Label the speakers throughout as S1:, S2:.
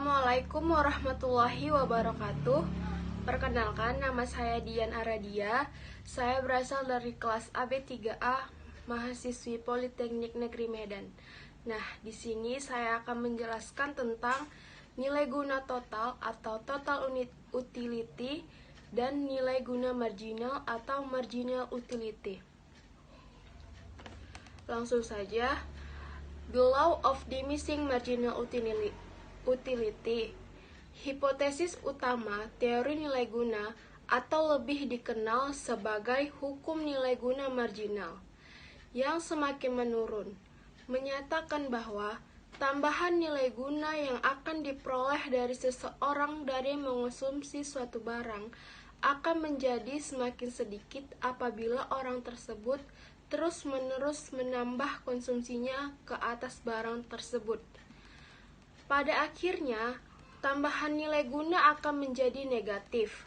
S1: Assalamualaikum warahmatullahi wabarakatuh. Perkenalkan, nama saya Dian Aradia. Saya berasal dari kelas AB3A, mahasiswi Politeknik Negeri Medan. Nah, di sini saya akan menjelaskan tentang nilai guna total atau total unit utility dan nilai guna marginal atau marginal utility. Langsung saja, the law of diminishing marginal utility. Hipotesis utama teori nilai guna atau lebih dikenal sebagai hukum nilai guna marginal yang semakin menurun, menyatakan bahwa tambahan nilai guna yang akan diperoleh dari seseorang dari mengonsumsi suatu barang akan menjadi semakin sedikit apabila orang tersebut terus-menerus menambah konsumsinya ke atas barang tersebut. Pada akhirnya, tambahan nilai guna akan menjadi negatif,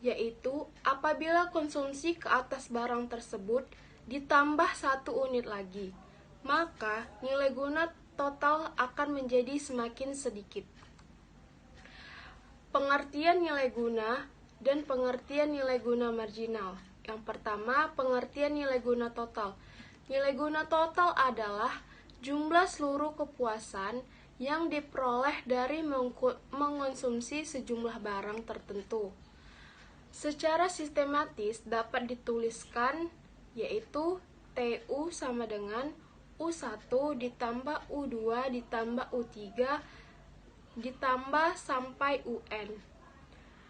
S1: yaitu apabila konsumsi ke atas barang tersebut ditambah 1 unit lagi, maka nilai guna total akan menjadi semakin sedikit. Pengertian nilai guna dan pengertian nilai guna marginal. Yang pertama, pengertian nilai guna total. Nilai guna total adalah jumlah seluruh kepuasan yang diperoleh dari mengonsumsi sejumlah barang tertentu. Secara sistematis dapat dituliskan yaitu TU sama dengan U1 ditambah U2 ditambah U3 ditambah sampai UN,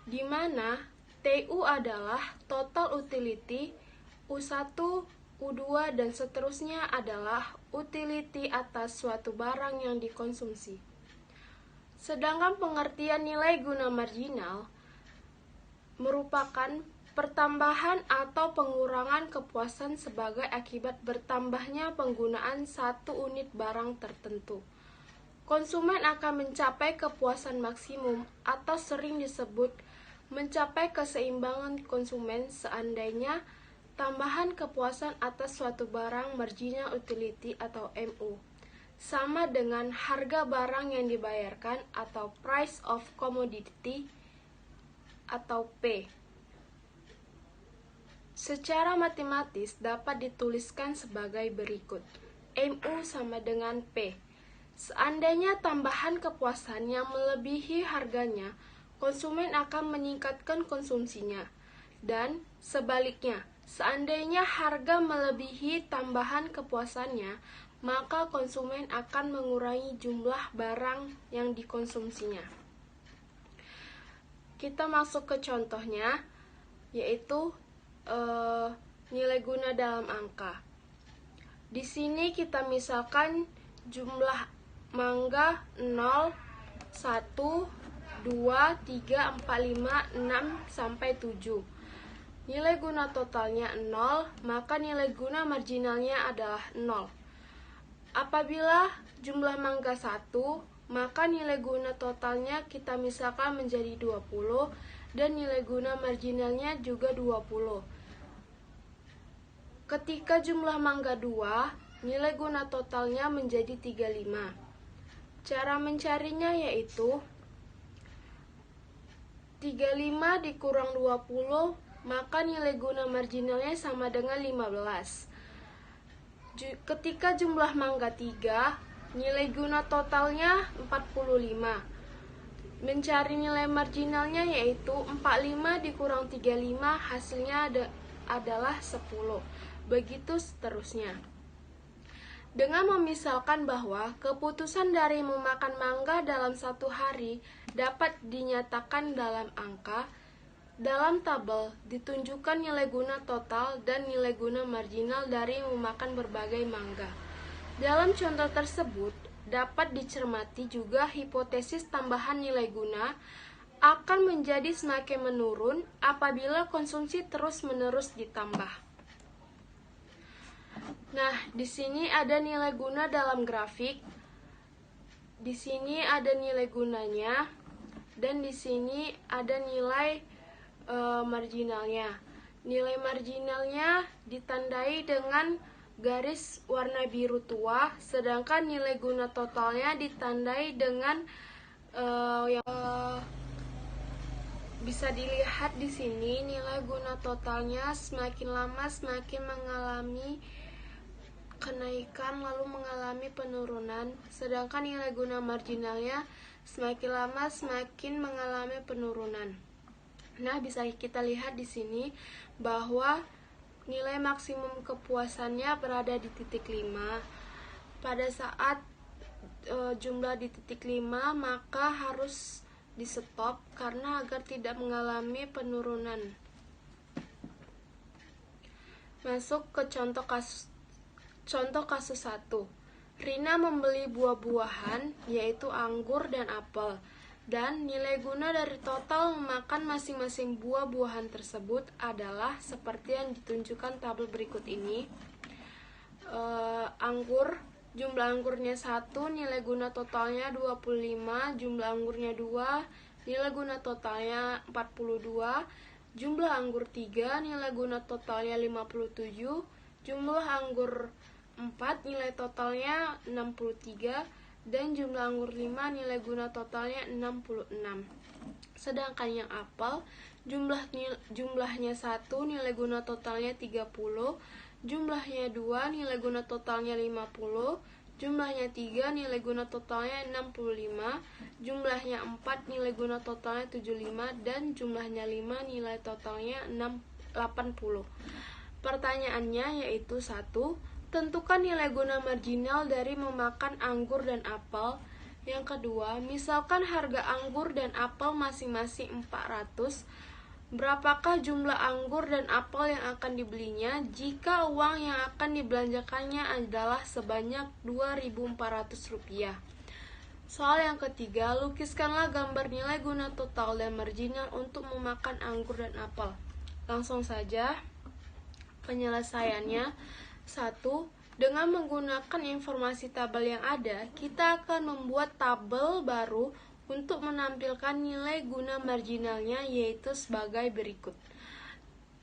S1: di mana TU adalah total utility, U1, U2, dan seterusnya adalah utility atas suatu barang yang dikonsumsi. Sedangkan pengertian nilai guna marginal merupakan pertambahan atau pengurangan kepuasan sebagai akibat bertambahnya penggunaan 1 unit barang tertentu. Konsumen akan mencapai kepuasan maksimum atau sering disebut mencapai keseimbangan konsumen seandainya tambahan kepuasan atas suatu barang marginal utility atau MU sama dengan harga barang yang dibayarkan atau price of commodity atau P. Secara matematis dapat dituliskan sebagai berikut. MU sama dengan P. Seandainya tambahan kepuasan yang melebihi harganya, konsumen akan meningkatkan konsumsinya. Dan sebaliknya, seandainya harga melebihi tambahan kepuasannya, maka konsumen akan mengurangi jumlah barang yang dikonsumsinya. Kita masuk ke contohnya, yaitu nilai guna dalam angka. Di sini kita misalkan jumlah mangga 0, 1, 2, 3, 4, 5, 6, sampai 7. Nilai guna totalnya 0, maka nilai guna marginalnya adalah 0. Apabila jumlah mangga 1, maka nilai guna totalnya kita misalkan menjadi 20, dan nilai guna marginalnya juga 20. Ketika jumlah mangga 2, nilai guna totalnya menjadi 35. Cara mencarinya yaitu 35 dikurang 20, maka nilai guna marginalnya sama dengan 15. Ketika jumlah mangga 3, nilai guna totalnya 45. Mencari nilai marginalnya yaitu 45 dikurang 35, hasilnya adalah 10. Begitu seterusnya. Dengan memisalkan bahwa keputusan dari memakan mangga dalam 1 hari dapat dinyatakan dalam angka, dalam tabel ditunjukkan nilai guna total dan nilai guna marginal dari memakan berbagai mangga. Dalam contoh tersebut, dapat dicermati juga hipotesis tambahan nilai guna akan menjadi semakin menurun apabila konsumsi terus-menerus ditambah. Nah, di sini ada nilai guna dalam grafik. Di sini ada nilai gunanya dan di sini ada nilai marginalnya. Nilai marginalnya ditandai dengan garis warna biru tua, sedangkan nilai guna totalnya ditandai dengan yang bisa dilihat di sini, nilai guna totalnya semakin lama semakin mengalami kenaikan lalu mengalami penurunan, sedangkan nilai guna marginalnya semakin lama semakin mengalami penurunan. Nah, bisa kita lihat di sini bahwa nilai maksimum kepuasannya berada di titik 5. Pada saat jumlah di titik 5, maka harus di stop karena agar tidak mengalami penurunan. Masuk ke contoh kasus 1. Rina membeli buah-buahan yaitu anggur dan apel, dan nilai guna dari total memakan masing-masing buah-buahan tersebut adalah seperti yang ditunjukkan tabel berikut ini. Anggur, jumlah anggurnya 1, nilai guna totalnya 25, jumlah anggurnya 2, nilai guna totalnya 42, jumlah anggur 3, nilai guna totalnya 57, jumlah anggur 4, nilai totalnya 63, dan jumlah anggur 5, nilai guna totalnya 66. Sedangkan yang apel, jumlahnya 1, nilai guna totalnya 30, jumlahnya 2, nilai guna totalnya 50, jumlahnya 3, nilai guna totalnya 65, jumlahnya 4, nilai guna totalnya 75, dan jumlahnya 5, nilai totalnya 80. Pertanyaannya yaitu 1. Tentukan nilai guna marginal dari memakan anggur dan apel. Yang kedua, misalkan harga anggur dan apel masing-masing 400. Berapakah jumlah anggur dan apel yang akan dibelinya jika uang yang akan dibelanjakannya adalah sebanyak Rp2.400? Soal yang ketiga, lukiskanlah gambar nilai guna total dan marginal untuk memakan anggur dan apel. Langsung saja penyelesaiannya. 1. Dengan menggunakan informasi tabel yang ada, kita akan membuat tabel baru untuk menampilkan nilai guna marginalnya, yaitu sebagai berikut.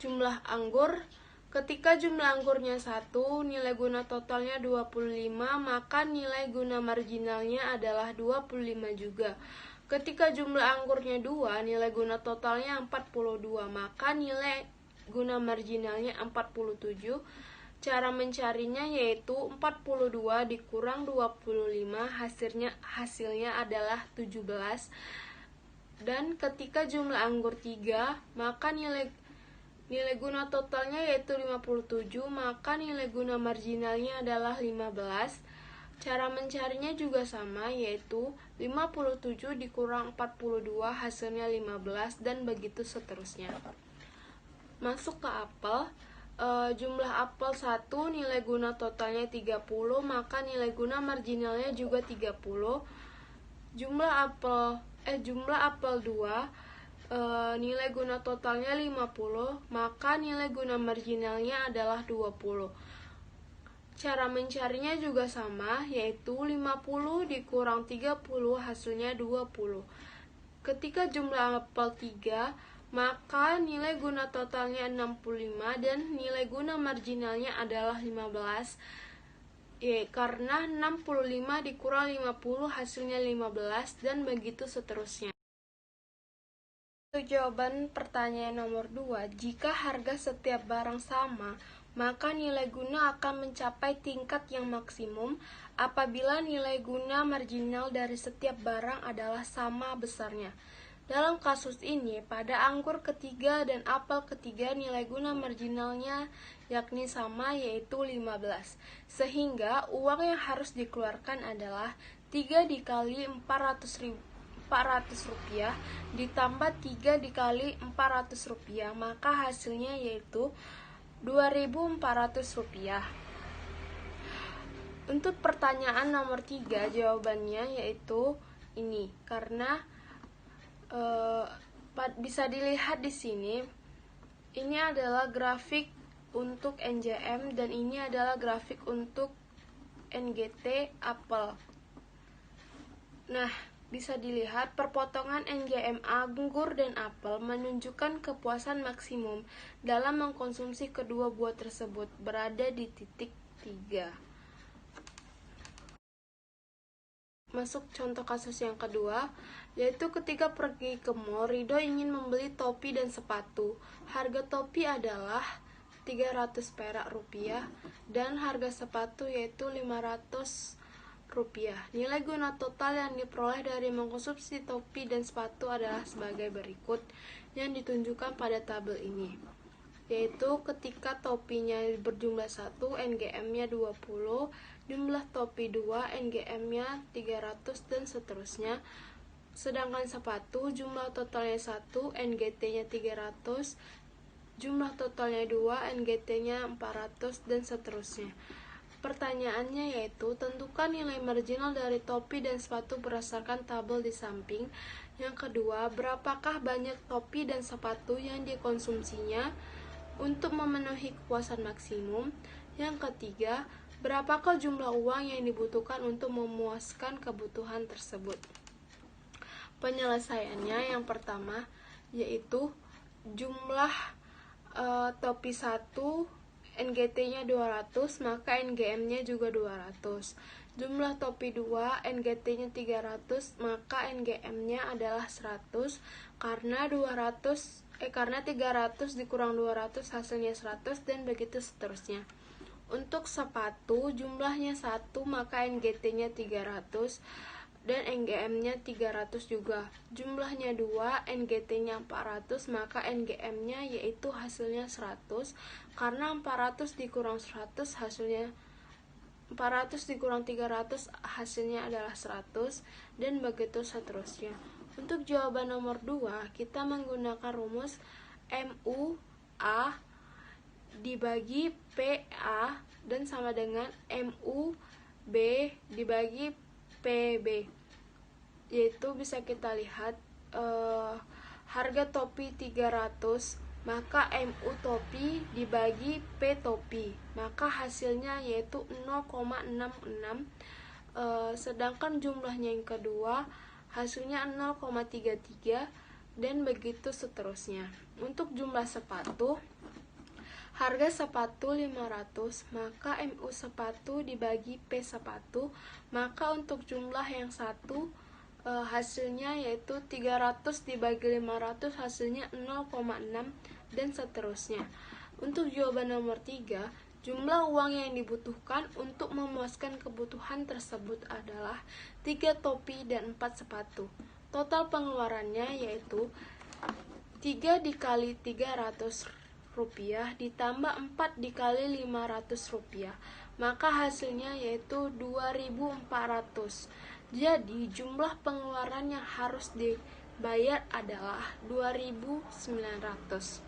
S1: Jumlah anggur, ketika jumlah anggurnya 1, nilai guna totalnya 25, maka nilai guna marginalnya adalah 25 juga. Ketika jumlah anggurnya 2, nilai guna totalnya 42, maka nilai guna marginalnya 47. Cara mencarinya yaitu 42 dikurang 25, hasilnya adalah 17. Dan ketika jumlah anggur 3, maka nilai guna totalnya yaitu 57, maka nilai guna marginalnya adalah 15. Cara mencarinya juga sama, yaitu 57 dikurang 42, hasilnya 15, dan begitu seterusnya. Masuk ke apel. Jumlah apel 1, nilai guna totalnya 30, maka nilai guna marginalnya juga 30. Jumlah apel 2, nilai guna totalnya 50, maka nilai guna marginalnya adalah 20. Cara mencarinya juga sama, yaitu 50 dikurang 30, hasilnya 20. Ketika jumlah apel 3, maka nilai guna totalnya 65 dan nilai guna marginalnya adalah 15. Karena 65 dikurang 50 hasilnya 15, dan begitu seterusnya. Untuk jawaban pertanyaan nomor 2, jika harga setiap barang sama, maka nilai guna akan mencapai tingkat yang maksimum apabila nilai guna marginal dari setiap barang adalah sama besarnya. Dalam kasus ini, pada anggur ketiga dan apel ketiga nilai guna marginalnya yakni sama, yaitu 15. Sehingga uang yang harus dikeluarkan adalah 3 dikali 400 rupiah ditambah 3 dikali 400 rupiah, maka hasilnya yaitu 2.400 rupiah. Untuk pertanyaan nomor 3, jawabannya yaitu ini, karena bisa dilihat di sini, ini adalah grafik untuk NJM dan ini adalah grafik untuk NGT apel. Nah, bisa dilihat perpotongan NJM anggur dan apel menunjukkan kepuasan maksimum dalam mengkonsumsi kedua buah tersebut berada di titik 3. masuk contoh kasus yang kedua, yaitu ketika pergi ke mall, Ridho ingin membeli topi dan sepatu. Harga topi adalah 300 perak rupiah dan harga sepatu yaitu 500 rupiah. Nilai guna total yang diperoleh dari mengkonsumsi topi dan sepatu adalah sebagai berikut yang ditunjukkan pada tabel ini, yaitu ketika topinya berjumlah 1, NGM-nya 20, jumlah topi 2, NGM-nya 300, dan seterusnya. Sedangkan sepatu jumlah totalnya 1, NGT-nya 300, jumlah totalnya 2, NGT-nya 400, dan seterusnya. Pertanyaannya yaitu, tentukan nilai marginal dari topi dan sepatu berdasarkan tabel di samping. Yang kedua, berapakah banyak topi dan sepatu yang dikonsumsinya untuk memenuhi kepuasan maksimum? Yang ketiga, berapakah jumlah uang yang dibutuhkan untuk memuaskan kebutuhan tersebut? Penyelesaiannya yang pertama yaitu jumlah topi 1 NGT-nya 200, maka NGM-nya juga 200. Jumlah topi 2 NGT-nya 300, maka NGM-nya adalah 100 karena 300 dikurang 200 hasilnya 100, dan begitu seterusnya. Untuk sepatu jumlahnya 1, maka NGT-nya 300 dan NGM-nya 300 juga. Jumlahnya 2, NGT-nya 400, maka NGM-nya yaitu hasilnya 100 karena 400 dikurang 100 hasilnya 400 dikurang 300 hasilnya adalah 100, dan begitu seterusnya. Untuk jawaban nomor 2, kita menggunakan rumus MU-A dibagi PA dan sama dengan MU-B dibagi PB, yaitu bisa kita lihat harga topi 300, maka MU topi dibagi P topi, maka hasilnya yaitu 0,66, sedangkan jumlahnya yang kedua hasilnya 0,33, dan begitu seterusnya. Untuk jumlah sepatu, harga sepatu 500, maka MU sepatu dibagi P sepatu, maka untuk jumlah yang satu hasilnya yaitu 300 dibagi 500 hasilnya 0,6, dan seterusnya. Untuk jawaban nomor 3, jumlah uang yang dibutuhkan untuk memuaskan kebutuhan tersebut adalah 3 topi dan 4 sepatu. Total pengeluarannya yaitu 3 dikali 300 rupiah ditambah 4 dikali 500 rupiah, maka hasilnya yaitu 2.400. Jadi jumlah pengeluaran yang harus dibayar adalah 2.900.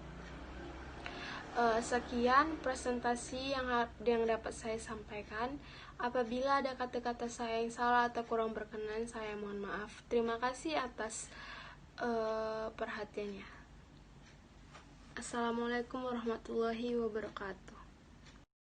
S1: Sekian presentasi yang dapat saya sampaikan. Apabila ada kata-kata saya yang salah atau kurang berkenan, saya mohon maaf. Terima kasih atas perhatiannya. Assalamualaikum warahmatullahi wabarakatuh.